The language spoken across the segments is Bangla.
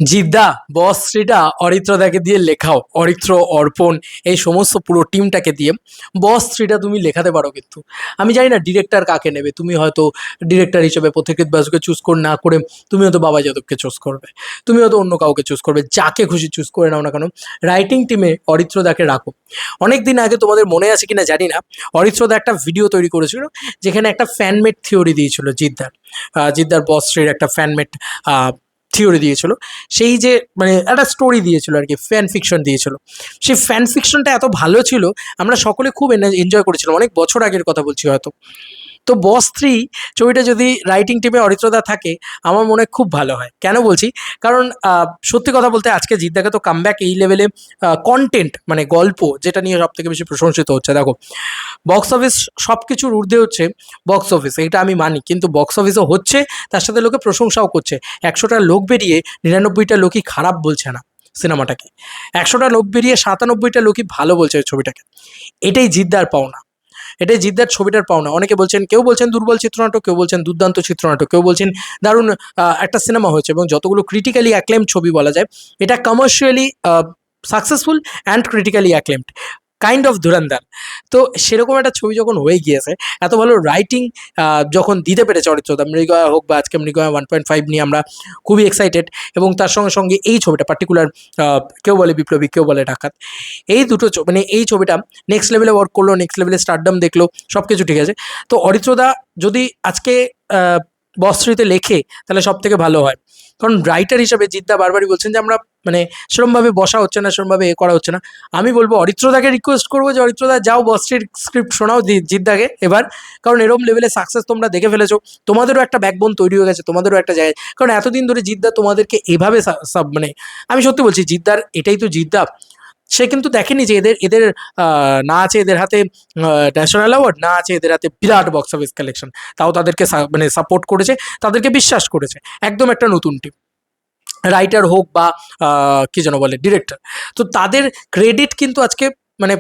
জিদ্দা বস শ্রীটা অরিত্রদাকে দিয়ে লেখাও, অরিত্র, অর্পণ এই সমস্ত পুরো টিমটাকে দিয়ে বস শ্রীটা তুমি লেখাতে পারো। কিন্তু আমি জানি না ডিরেক্টর কাকে নেবে। তুমি হয়তো ডিরেক্টর হিসেবে পথিকৃৎ বাসুকে চুজ করে না করে তুমি হয়তো বাবা যাদবকে চুজ করবে, তুমি হয়তো অন্য কাউকে চুজ করবে, যাকে খুশি চুজ করে নাও না কেন, রাইটিং টিমে অরিত্রদাকে রাখো। অনেক দিন আগে তোমাদের মনে আছে কিনা জানি না, অরিত্রদা একটা ভিডিও তৈরি করেছিল যেখানে একটা ফ্যানমেড থিওরি দিয়েছিল জিদ্দার, জিদ্দার বস শ্রীর একটা ফ্যানমেড থিওরি দিয়েছিল। সেই যে মানে একটা স্টোরি দিয়েছিল আর কি, ফ্যান ফিকশন দিয়েছিল। সেই ফ্যান ফিকশনটা এত ভালো ছিল, আমরা সকলে খুব এনজয় করেছিলাম। অনেক বছর আগের কথা বলছি হয়তো। তো বস থ্রি ছবিটা যদি রাইটিং টিমে অরিত্রদা থাকে, আমার মনে হয় খুব ভালো হয়। কেন বলছি? কারণ সত্যি কথা বলতে আজকে জিদ্দাকে তো কামব্যাক এই লেভেলে কন্টেন্ট মানে গল্প যেটা নিয়ে সব থেকে বেশি প্রশংসিত হচ্ছে। দেখো, বক্স অফিস সব কিছুর ঊর্ধ্বে হচ্ছে বক্স অফিস, এটা আমি মানি। কিন্তু বক্স অফিসও হচ্ছে, তার সাথে লোকে প্রশংসাও করছে। 100টা লোক বেরিয়ে 99টা লোকই খারাপ বলছে না সিনেমাটাকে, 100টা লোক বেরিয়ে 97টা লোকই ভালো বলছে ছবিটাকে। এটাই জিদ্দার পাওনা, এটাই জিদ্দার ছবিটার পাওনা। অনেকে বলছেন, কেউ বলছেন দুর্বল চিত্রনাটক, কেউ বলছেন দুর্দান্ত চিত্রনাটক, কেউ বলছেন দারুণ একটা সিনেমা হয়েছে। এবং যতগুলো ক্রিটিক্যালি অ্যাক্লেম ছবি বলা যায়, এটা commercially successful and critically acclaimed, kind of Dhurandhar. তো সেরকম একটা ছবি যখন হয়ে গিয়েছে, এত ভালো রাইটিং যখন দিতে পেরেছে অরিত্রদা, মৃগয়া হোক বা আজকে মৃগয়া 1.5 নিয়ে আমরা খুবই এক্সাইটেড। এবং তার সঙ্গে সঙ্গে এই ছবিটা পার্টিকুলার, কেউ বলে বিপ্লবী, কেউ বলে ডাকাত, এই দুটো মানে এই ছবিটা নেক্সট লেভেলে ওয়ার্ক করলো, নেক্সট লেভেলে স্টারডাম দেখলো, সব কিছু ঠিক আছে। তো অরিত্রদা যদি আজকে বস্ত্রীতে লেখে, তাহলে সব থেকে ভালো হয়। কারণ রাইটার হিসাবে জিদ্দা বারবারই বলছেন যে আমরা মানে সেরমভাবে বসা হচ্ছে না, সেরমভাবে এ করা হচ্ছে না। আমি বলবো অরিত্রদাকে রিকোয়েস্ট করবো যে অরিত্রদা যাও বস্ত্রীর স্ক্রিপ্ট শোনাও জিদ্দাকে এবার। কারণ এরম লেভেলে সাকসেস তোমরা দেখে ফেলেছো, তোমাদেরও একটা ব্যাকবোন তৈরি হয়ে গেছে, তোমাদেরও একটা জায়গায়। কারণ এতদিন ধরে জিদ্দা তোমাদেরকে এভাবে মানে আমি সত্যি বলছি, জিদ্দার এটাই তো জিদ্দা। সে কিন্তু দেখেনি যে এদের এদের না আছে এদের হাতে ন্যাশনাল অ্যাওয়ার্ড, না আছে এদের হাতে বিরাট বক্স অফিস কালেকশন, তাও তাদেরকে মানে সাপোর্ট করেছে, তাদেরকে বিশ্বাস করেছে। একদম একটা নতুন টিম, রাইটার হোক বা কি যেন বলে ডিরেক্টর। তো তাদের ক্রেডিট কিন্তু আজকে মানে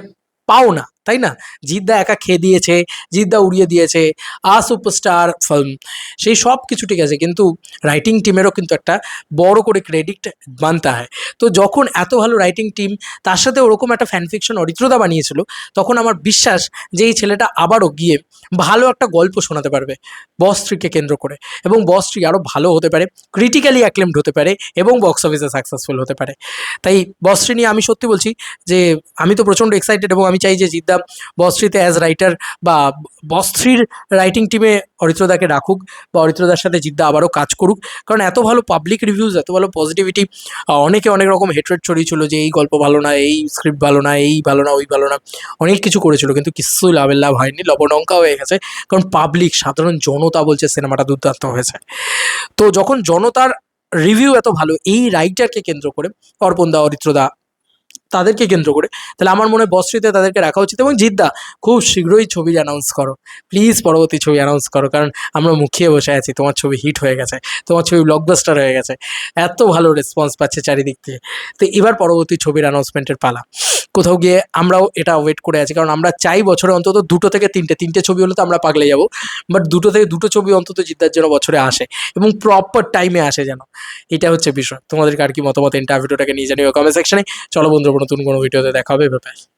পাও না, তাই না? জিদ্দা একা খেয়ে দিয়েছে, জিদ্দা উড়িয়ে দিয়েছে সুপারস্টার ফিল্ম, সেই সব কিছু ঠিক আছে, কিন্তু রাইটিং টিমেরও কিন্তু একটা বড় করে ক্রেডিট মানতে হয়। তো যখন এত ভালো রাইটিং টিম, তার সাথে ওরকম একটা ফ্যান ফিকশন অরিত্রদা বানিয়েছিল, তখন আমার বিশ্বাস যে এই ছেলেটা আবারও গিয়ে ভালো একটা গল্প শোনাতে পারবে বস থ্রিকে কেন্দ্র করে। এবং বস থ্রি আরও ভালো হতে পারে, ক্রিটিক্যালি অ্যাক্লেমড হতে পারে এবং বক্স অফিসে সাকসেসফুল হতে পারে। তাই বস থ্রি নিয়ে আমি সত্যি বলছি যে আমি তো প্রচণ্ড এক্সাইটেড, এবং আমি চাই যে জিদ্দা বস থ্রিতে অ্যাজ রাইটার বা বস থ্রির রাইটিং টিমে অরিত্রদাকে রাখুক, বা অরিত্রদার সাথে জিদ্দা আবারও কাজ করুক। কারণ এত ভালো পাবলিক রিভিউজ, এত ভালো পজিটিভিটি, অনেকে অনেক রকম হেট্রেড ছড়িয়েছিল যে এই গল্প ভালো না, এই স্ক্রিপ্ট ভালো না, এই ভালো না, ওই ভালো না, অনেক কিছু করেছিল, কিন্তু কিছু লাভের লাভ হয়নি, লবণঙ্কা হয়ে গেছে। কারণ পাবলিক, সাধারণ জনতা বলছে সিনেমাটা দুর্দান্ত হয়েছে। তো যখন জনতার রিভিউ এত ভালো এই রাইটারকে কেন্দ্র করে, অর্পণদা, অরিত্রদা, তাদেরকে কেন্দ্র করে, তাহলে আমার মনে হয় বস্ত্রীতে তাদেরকে রাখা উচিত। এবং জিদ্দা খুব শীঘ্রই ছবি অ্যানাউন্স করো, প্লিজ পরবর্তী ছবি অ্যানাউন্স করো। কারণ আমরা মুখিয়ে বসে আছি, তোমার ছবি হিট হয়ে গেছে, তোমার ছবি ব্লকবাস্টার হয়ে গেছে, এত ভালো রেসপন্স পাচ্ছে চারিদিক থেকে। তো এবার পরবর্তী ছবির অ্যানাউন্সমেন্টের পালা। কোথাও গিয়ে আমরাও এটা ওয়েট করে আছি, কারণ আমরা চাই বছরে অন্তত 2 থেকে 3টে ছবি হলে তো আমরা পাগলে যাবো। বাট 2 থেকে 2 ছবি অন্তত জিদ্দার জন্য বছরে আসে, এবং প্রপার টাইমে আসে যেন। এটা হচ্ছে বিষয়। তোমাদেরকে আর কি মতামত ভিডিওটাকে নিয়ে জানিও কমেন্ট সেকশনে। চলো বন্ধুরা, নতুন কোনো ভিডিওতে দেখা হবে। ব্যাপার।